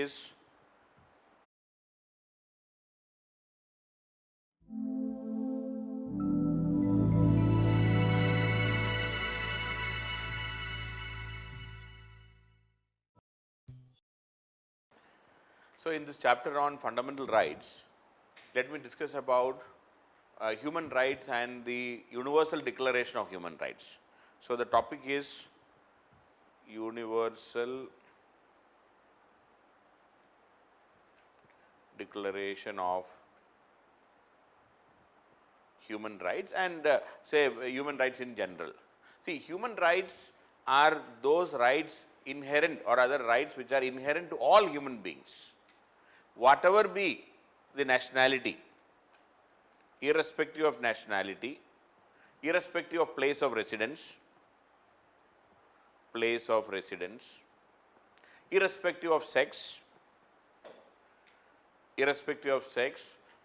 is so in this chapter on fundamental rights, let me discuss about human rights and the Universal Declaration of Human Rights. So the topic is Universal Declaration of Human Rights and say human rights in general. See, human rights are those rights inherent or other rights which are inherent to all human beings, whatever be the nationality, irrespective of nationality, irrespective of place of residence, irrespective of sex,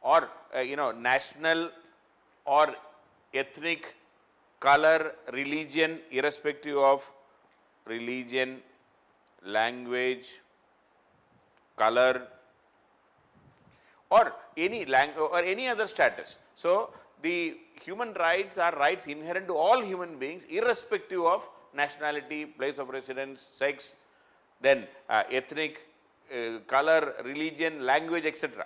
or national or ethnic, color, religion, irrespective of religion, language, color, or any language or any other status. So the human rights are rights inherent to all human beings, irrespective of nationality, place of residence, sex, then ethnic, color, religion, language, etc.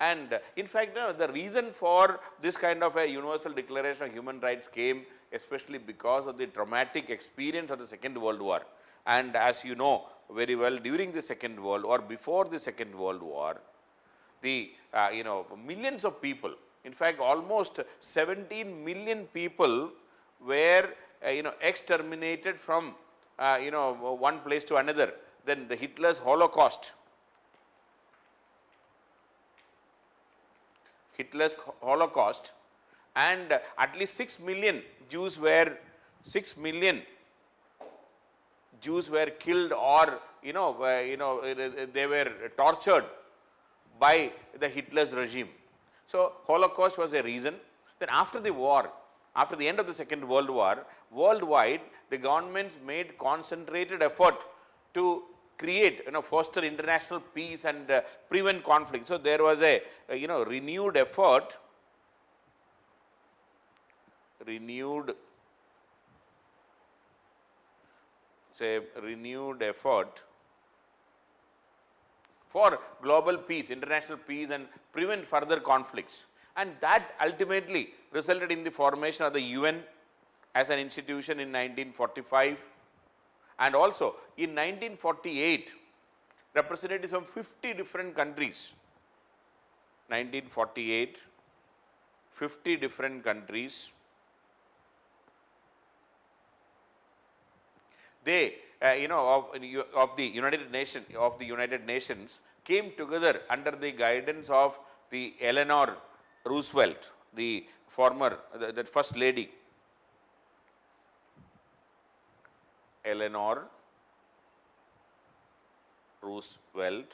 And in fact, the reason for this kind of a universal declaration of human rights came especially because of the traumatic experience of the Second World War. And as you know very well, during the Second World War, before the Second World War, the millions of people, in fact almost 17 million people were exterminated from one place to another. Then the Hitler's Holocaust, and at least 6 million Jews were 6 million Jews were killed, or they were tortured by the Hitler's regime. So Holocaust was a reason. Then after the war, after the end of the Second World War, worldwide the governments made concentrated effort to create, foster international peace and prevent conflict. So there was a renewed effort, for global peace, international peace, and prevent further conflicts. And that ultimately resulted in the formation of the UN as an institution in 1945. And also in 1948, representatives from 50 different countries, 1948, 50 different countries, they of the United Nations came together under the guidance of the Eleanor Roosevelt, the former that first lady, Eleanor Roosevelt.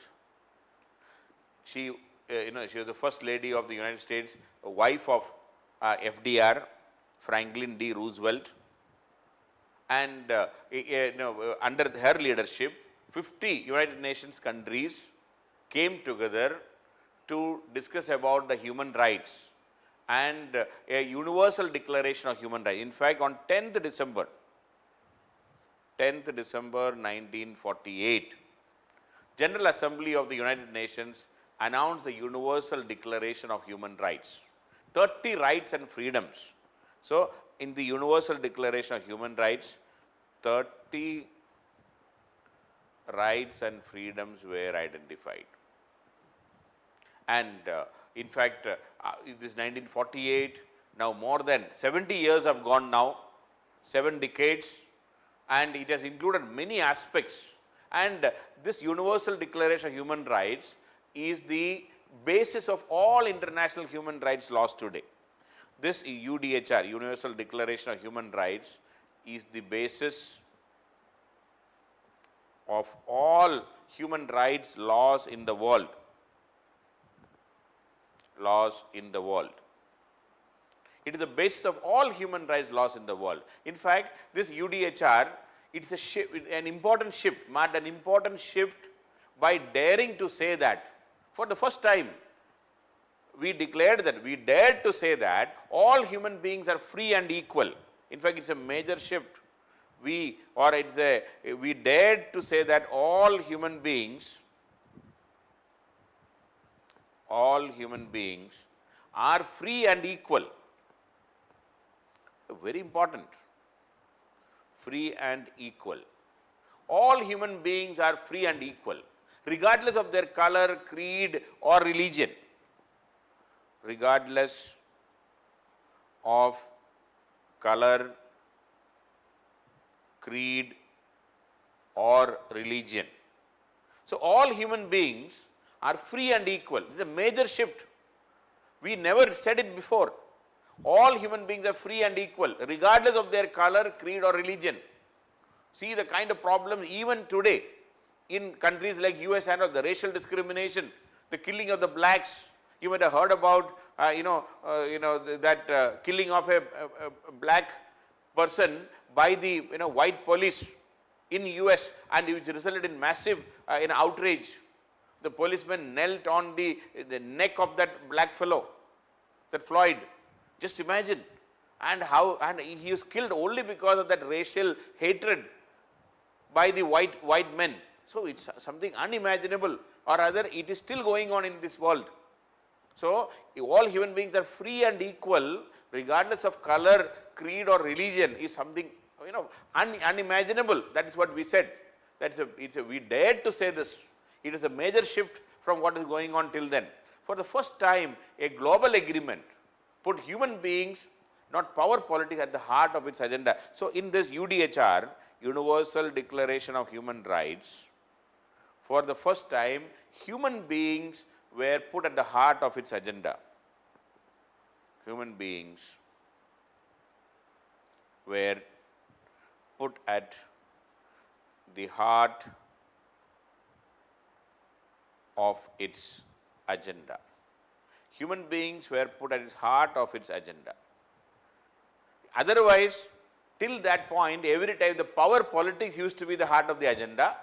She she was the first lady of the United States, wife of FDR, Franklin D. Roosevelt. And under her leadership, 50 United Nations countries came together to discuss about the human rights and a universal declaration of human rights. In fact, on 10th December 1948, General Assembly of the United Nations announced the Universal Declaration of Human Rights, 30 rights and freedoms. So in the Universal Declaration of Human Rights, 30 rights and freedoms were identified. And in fact, this 1948, now more than 70 years have gone now, 7 decades, and it has included many aspects. And this Universal Declaration of Human Rights is the basis of all international human rights laws today. This UDHR, Universal Declaration of Human Rights, is the basis of all human rights laws in the world. It is the basis of all human rights laws in the world. In fact, this UDHR, it's an important shift, marked an important shift by daring to say that. For the first time, we declared that, we dared to say that all human beings are free and equal. In fact, it's a major shift. We dared to say that all human beings are free and equal. Very important. Free and equal. All human beings are free and equal, regardless of their color, creed, or religion. Regardless of color, creed, or religion. So, all human beings are free and equal. This is a major shift. We never said it before. All human beings are free and equal, regardless of their color, creed, or religion. See the kind of problems even today in countries like US and the racial discrimination, the killing of the blacks. You might have heard about that killing of a black person by the white police in US, and which resulted in massive outrage. The policeman knelt on the neck of that black fellow, that Floyd. Just imagine, and he was killed only because of that racial hatred by the white men. So it's something unimaginable, or rather it is still going on in this world. So all human beings are free and equal, regardless of color, creed, or religion, is something unimaginable. That is what we said. We dared to say this. It is a major shift from what is going on till then. For the first time, a global agreement put human beings, not power politics, at the heart of its agenda. So in this UDHR, Universal Declaration of Human Rights, for the first time, human beings were put at the heart of its agenda. Human beings were put at the heart of its agenda. Human beings were put at its heart of its agenda. Otherwise, till that point, every time the power politics used to be the heart of the agenda,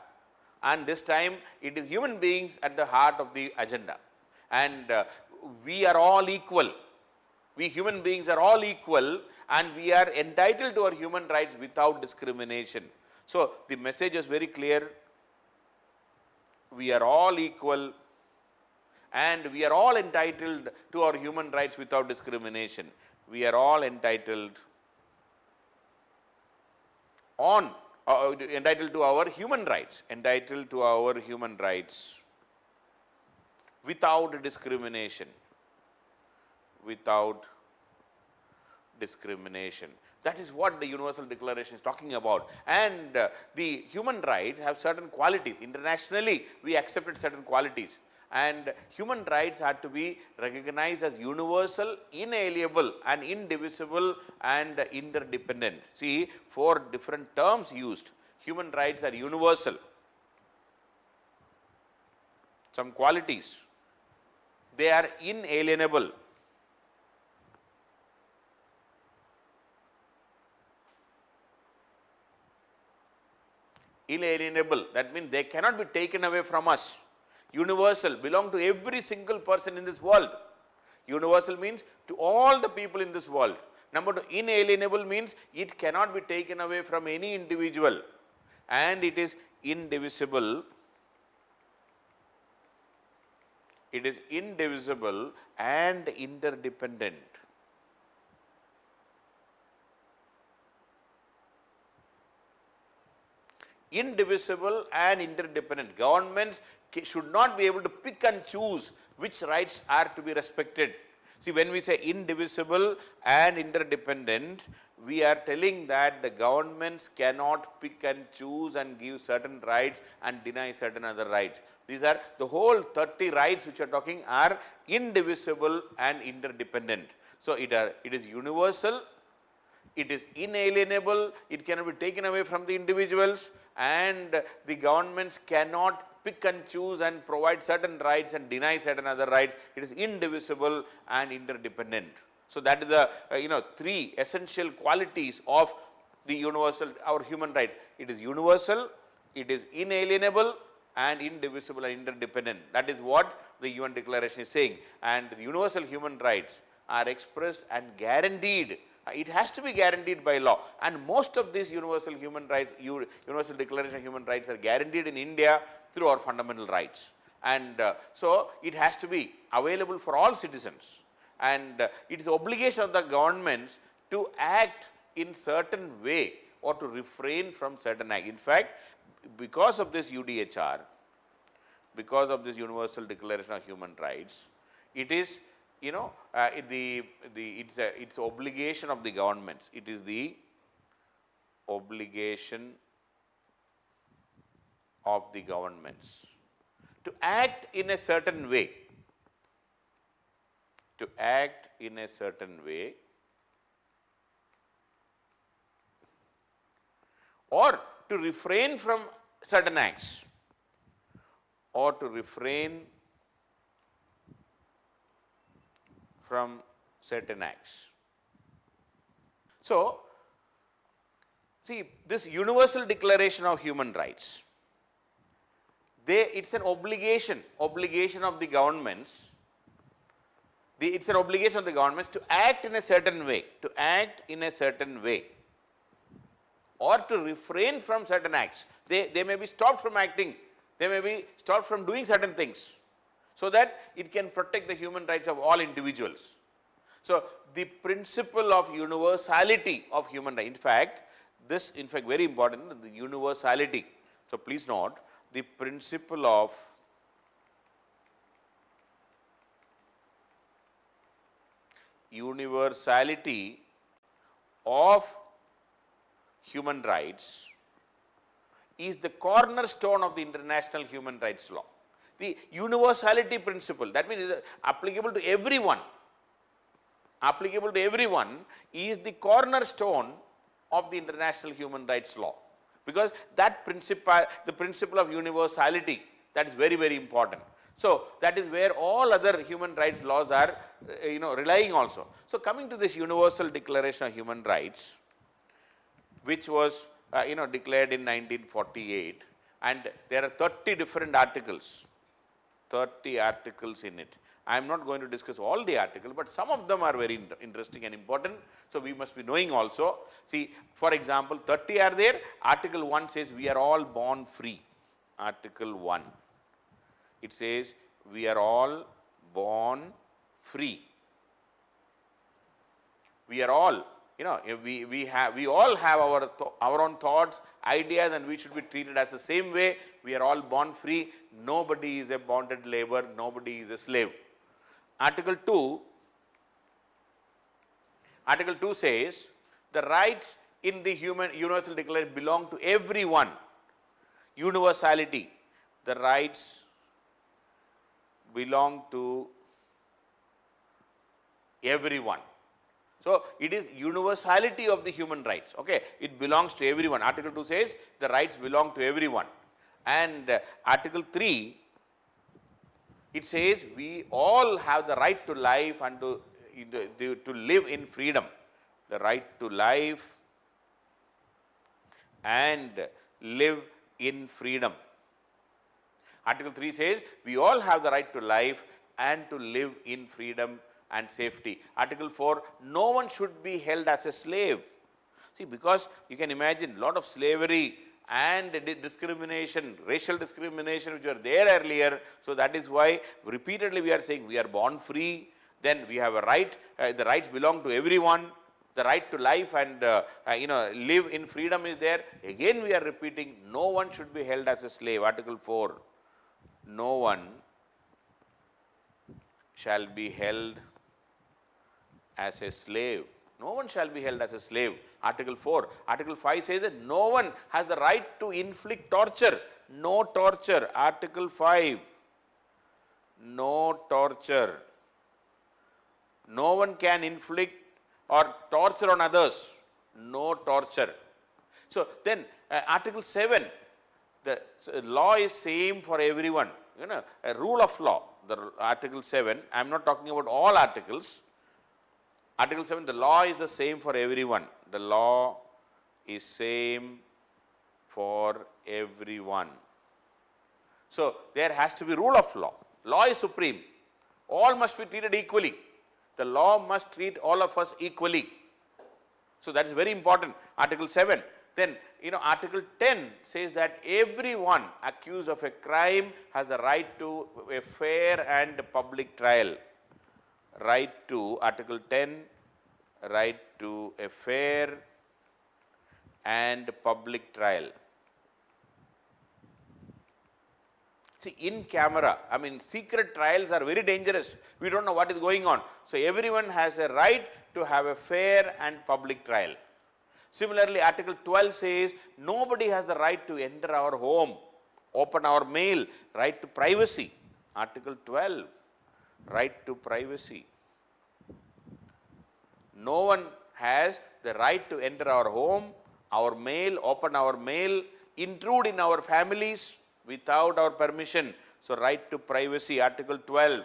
and this time it is human beings at the heart of the agenda. And we are all equal. We human beings are all equal, and we are entitled to our human rights without discrimination. So the message is very clear. We are all equal, and we are all entitled to our human rights without discrimination. We are all entitled to our human rights, without discrimination. That is what the Universal Declaration is talking about. And the human rights have certain qualities. Internationally, we accepted certain qualities. And human rights are to be recognized as universal, inalienable, and indivisible, and interdependent. See, 4 different terms used. Human rights are universal. Some qualities. They are inalienable. Inalienable, that means they cannot be taken away from us. Universal, belong to every single person in this world. Universal means to all the people in this world. Number 2, inalienable means it cannot be taken away from any individual, and it is indivisible. It is indivisible and interdependent. Indivisible and interdependent. Governments should not be able to pick and choose which rights are to be respected. See, when we say indivisible and interdependent, we are telling that the governments cannot pick and choose and give certain rights and deny certain other rights. These are the whole 30 rights which are talking are indivisible and interdependent. So it is universal, it is inalienable, it cannot be taken away from the individuals, and the governments cannot pick and choose and provide certain rights and deny certain other rights. It is indivisible and interdependent. So that is the 3 essential qualities of the universal, our human right. It is universal, it is inalienable, and indivisible and interdependent. That is what the UN Declaration is saying. And the universal human rights are expressed and guaranteed. It has to be guaranteed by law. And most of these universal human rights, Universal Declaration of Human Rights are guaranteed in India through our fundamental rights. And so it has to be available for all citizens. And it is the obligation of the governments to act in certain way or to refrain from certain act. In fact, because of this UDHR, because of this Universal Declaration of Human Rights, it is, it's obligation of the governments. It is the obligation of the governments to act in a certain way, to act in a certain way, or to refrain from certain acts, or to refrain from certain acts. So, see, this Universal Declaration of Human Rights, it's an obligation of the governments. It's an obligation of the governments to act in a certain way, or to refrain from certain acts. They may be stopped from acting, they may be stopped from doing certain things, so that it can protect the human rights of all individuals. So, the principle of universality of human rights, in fact very important, the universality. So, please note the principle of universality of human rights is the cornerstone of the international human rights law. The universality principle, that means is applicable to everyone, is the cornerstone of the international human rights law, because that principle, the principle of universality, that is very, very important. So, that is where all other human rights laws are relying also. So, coming to this Universal Declaration of Human Rights, which was declared in 1948, and there are 30 different articles, 30 articles in it. I am not going to discuss all the articles, but some of them are very interesting and important. So, we must be knowing also. See, for example, 30 are there. Article 1 says we are all born free. Article 1, it says we are all born free. We are all, we all have our own thoughts, ideas, and we should be treated as the same way. We are all born free. Nobody is a bonded labor. Nobody is a slave. Article 2 says the rights in the Universal Declaration belong to everyone. Universality. The rights belong to everyone. So, it is universality of the human rights. Okay, it belongs to everyone. Article 2 says the rights belong to everyone. And Article 3, it says we all have the right to life and to live in freedom. The right to life and live in freedom. Article 3 says we all have the right to life and to live in freedom and safety. Article 4, no one should be held as a slave. See, because you can imagine a lot of slavery and discrimination, racial discrimination which were there earlier. So, that is why repeatedly we are saying we are born free, then we have a right, the rights belong to everyone, the right to life and live in freedom is there. Again we are repeating, no one should be held as a slave. Article 4, no one shall be held as a slave. No one shall be held as a slave. Article 4. Article 5 says that no one has the right to inflict torture. No torture. Article 5. No torture. No one can inflict or torture on others. No torture. So, then Article 7, the law is same for everyone. A rule of law. The Article 7, I am not talking about all articles. Article 7, the law is the same for everyone. The law is same for everyone. So there has to be rule of law. Law is supreme. All must be treated equally. The law must treat all of us equally. So that is very important. Article 7. Then, Article 10 says that everyone accused of a crime has the right to a fair and public trial. Right to, Article 10, right to a fair and public trial. See, in camera, secret trials are very dangerous. We don't know what is going on. So everyone has a right to have a fair and public trial. Similarly, Article 12 says nobody has the right to enter our home, open our mail, right to privacy. Article 12, right to privacy. No one has the right to enter our home, our mail, open our mail, intrude in our families without our permission. So right to privacy, Article 12,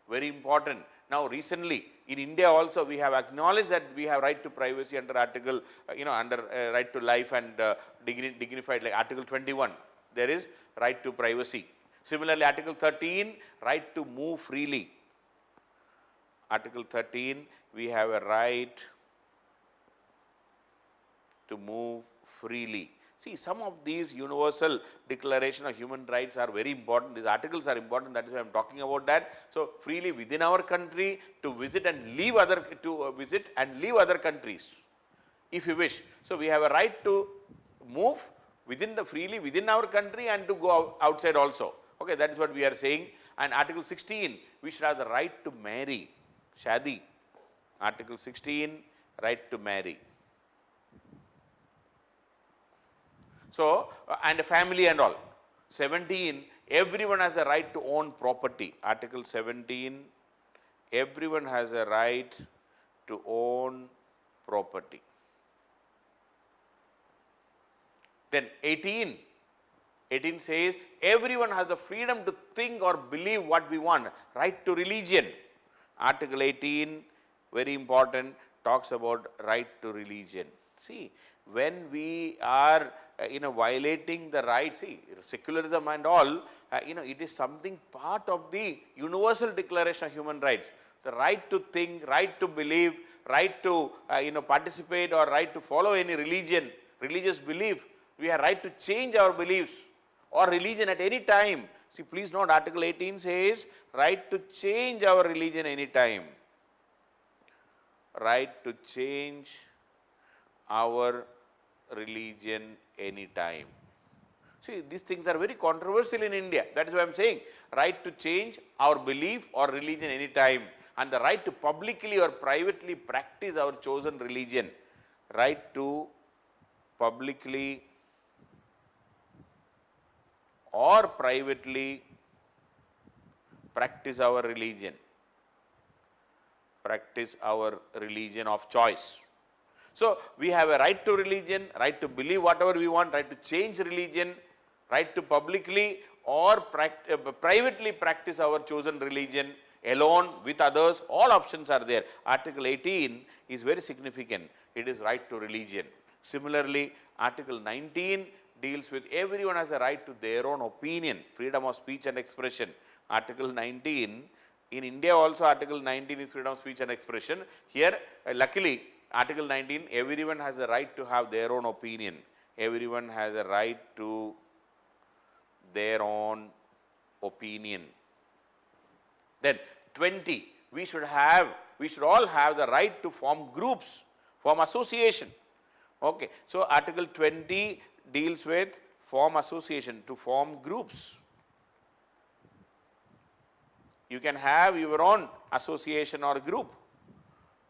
very important. Now recently in India also we have acknowledged that we have right to privacy under Article, under right to life and dignified, like Article 21, there is right to privacy. Similarly, Article 13, right to move freely. Article 13, we have a right to move freely. See, some of these universal declaration of human rights are very important. These articles are important. That is why I am talking about that. So, freely within our country to visit and leave other countries, if you wish. So, we have a right to move freely within our country and to go outside also. Okay, that is what we are saying. And Article 16, we should have the right to marry, shadi. Article 16, right to marry. So, and family and all. 17, everyone has a right to own property. Article 17, everyone has a right to own property. Then 18 says everyone has the freedom to think or believe what we want. Right to religion. Article 18, very important, talks about right to religion. See, when we are violating the rights, see, secularism and all, it is something part of the Universal Declaration of Human Rights. The right to think, right to believe, right to participate or right to follow any religion, religious belief. We have right to change our beliefs or religion at any time. See, please note, Article 18 says right to change our religion any time. Right to change our religion anytime. See, these things are very controversial in India. That is why I am saying right to change our belief or religion anytime, and the right to publicly or privately practice our chosen religion. Right to publicly or privately practice our religion. Practice our religion of choice. So, we have a right to religion, right to believe whatever we want, right to change religion, right to publicly or privately practice our chosen religion alone, with others. All options are there. Article 18 is very significant. It is right to religion. Similarly, Article 19 deals with everyone has a right to their own opinion, freedom of speech and expression. Article 19, in India also Article 19 is freedom of speech and expression. Here, luckily, Article 19, everyone has a right to have their own opinion. Everyone has a right to their own opinion. Then 20, we should all have the right to form groups, form association. Okay. So, Article 20 deals with form association, to form groups. You can have your own association or group.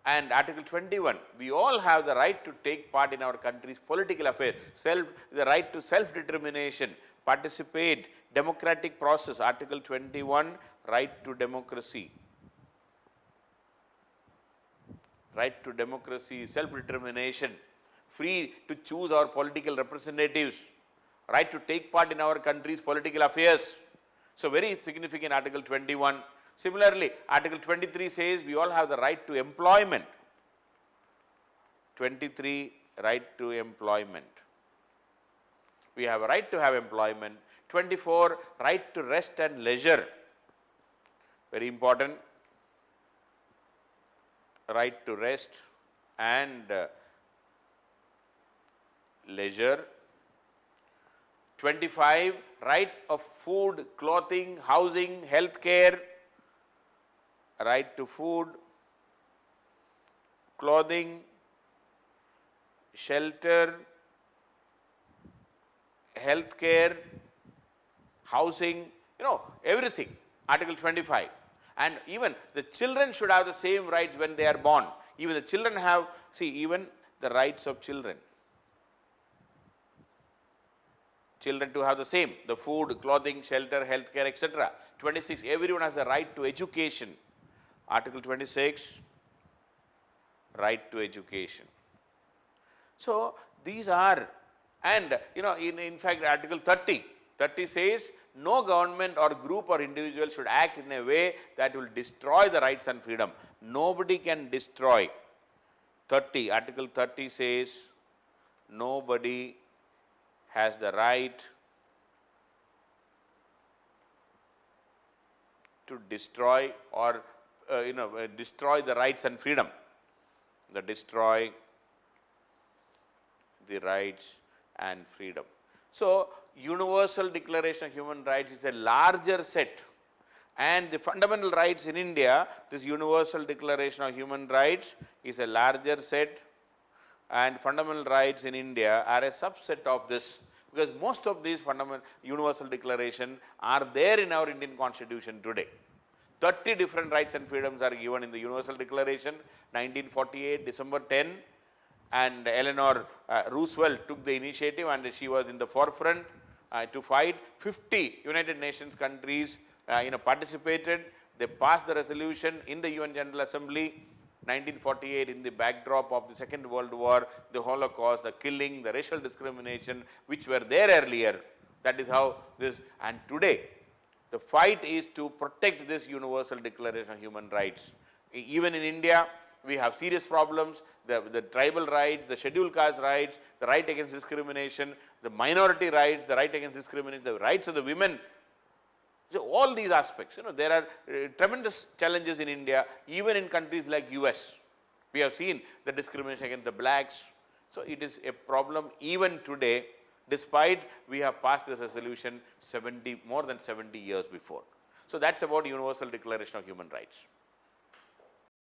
And Article 21, we all have the right to take part in our country's political affairs, the right to self-determination, participate, democratic process. Article 21, right to democracy. Right to democracy, self-determination, free to choose our political representatives, right to take part in our country's political affairs. So, very significant Article 21. Similarly, Article 23 says we all have the right to employment. 23, right to employment. We have a right to have employment. 24, right to rest and leisure, very important, right to rest and leisure. 25, right of food, clothing, housing, health care, right to food, clothing, shelter, health care, housing, everything, Article 25. And even the children should have the same rights when they are born. Even the children have, see, even the rights of children. Children to have the same, the food, clothing, shelter, health care, etc. 26, everyone has a right to education. Article 26, right to education. So these are, and in fact Article 30 says no government or group or individual should act in a way that will destroy the rights and freedom. Nobody can destroy. Article 30 says nobody has the right to destroy or destroy the rights and freedom. Destroy the rights and freedom. So Universal Declaration of Human Rights is a larger set, and the fundamental rights in India, this Universal Declaration of Human Rights is a larger set, and fundamental rights in India are a subset of this, because most of these fundamental Universal Declaration are there in our Indian Constitution today. 30 different rights and freedoms are given in the Universal Declaration, 1948, December 10, and Eleanor Roosevelt took the initiative, and she was in the forefront to fight. 50 United Nations countries participated. They passed the resolution in the UN General Assembly 1948 in the backdrop of the Second World War, the Holocaust, the killing, the racial discrimination which were there earlier. That is how this, and today the fight is to protect this Universal Declaration of Human Rights. Even in India, we have serious problems, the tribal rights, the scheduled caste rights, the right against discrimination, the minority rights, the right against discrimination, the rights of the women. So all these aspects, there are tremendous challenges in India, even in countries like US. We have seen the discrimination against the blacks. So it is a problem even today, despite we have passed this resolution more than 70 years before. So that's about Universal Declaration of Human Rights.